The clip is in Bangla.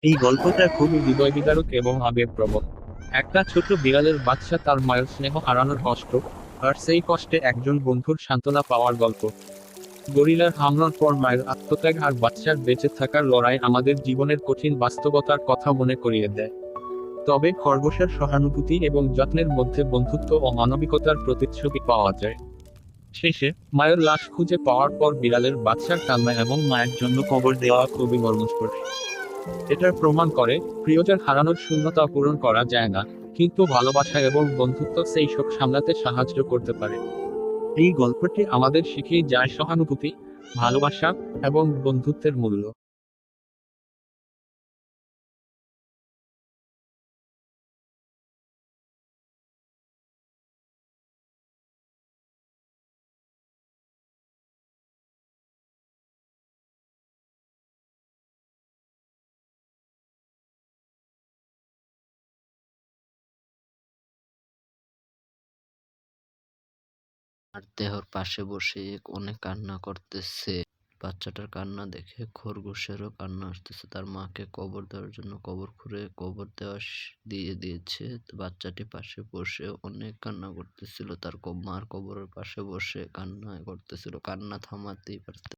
এই গল্পটা খুবই হৃদয়বিদারক এবং আবেগপ্রবণ। একটা ছোট বিড়ালের বাচ্চা তার মায়ের স্নেহ হারানোর কষ্ট, আর সেই কষ্টে একজন বন্ধুর সান্ত্বনা পাওয়ার গল্প। গরিলার হামলার পর মায়ের আত্মত্যাগ আর বাচ্চার বেঁচে থাকার লড়াই আমাদের জীবনের কঠিন বাস্তবতার কথা মনে করিয়ে দেয়। তবে খরগোশের সহানুভূতি এবং যত্নের মধ্যে বন্ধুত্ব ও মানবিকতার প্রতিচ্ছবি পাওয়া যায়। শেষে মায়ের লাশ খুঁজে পাওয়ার পর বিড়ালের বাচ্চার কান্না এবং মায়ের জন্য কবর দেওয়া খুবই মর্মস্পর্শী। এটা প্রমাণ করে, প্রিয়জন হারানোর শূন্যতা পূরণ করা যায় না, কিন্তু ভালোবাসা এবং বন্ধুত্ব সেই শোক সামলাতে সাহায্য করতে পারে। এই গল্পটি আমাদের শিখিয়ে যায় সহানুভূতি, ভালোবাসা এবং বন্ধুত্বের মূল্য। আর দেহর পাশে বসে অনেক কান্না করতেছে। বাচ্চাটার কান্না দেখে খরগোশেরও কান্না আসতেছে। তার মাকে কবর দেওয়ার জন্য কবর খুঁড়ে কবর দেওয়া দিয়ে দিয়েছে। তো বাচ্চাটি পাশে বসে অনেক কান্না করতেছিল। তার মার কবরের পাশে বসে কান্না করতেছিল। কান্না থামাতেই পারতে